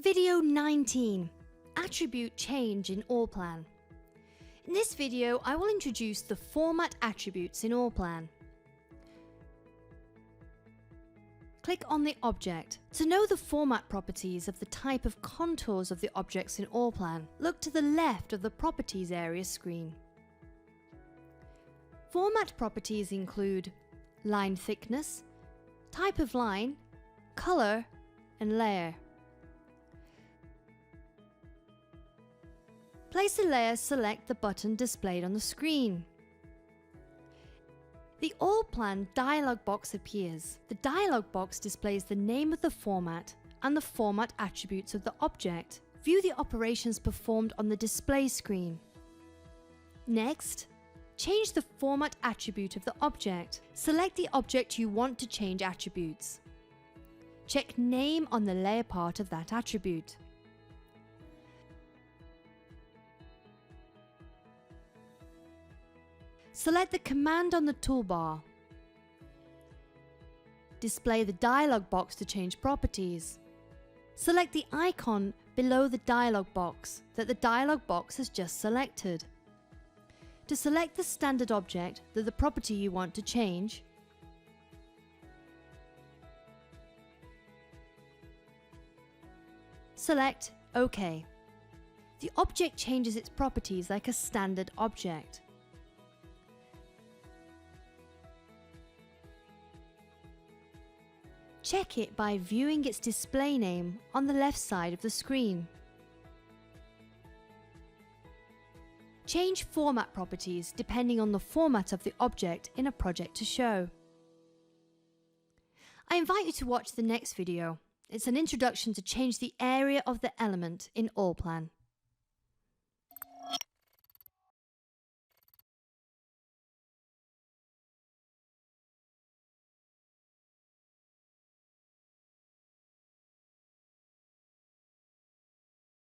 Video 19. Attribute change in Allplan. In this video, I will introduce the format attributes in Allplan. Click on the object. To know the format properties of the type of contours of the objects in Allplan, look to the left of the Properties area screen. Format properties include line thickness, type of line, color, and layer. Place a layer, select the button displayed on the screen. The Allplan dialog box appears. The dialog box displays the name of the format and the format attributes of the object. View the operations performed on the display screen. Next, change the format attribute of the object. Select the object you want to change attributes. Check Name on the layer part of that attribute. Select the command on the toolbar. Display the dialog box to change properties. Select the icon below the dialog box that the dialog box has just selected. To select the standard object that the property you want to change, select OK. The object changes its properties like a standard object. Check it by viewing its display name on the left side of the screen. Change format properties depending on the format of the object in a project to show. I invite you to watch the next video. It's an introduction to change the area of the element in Allplan.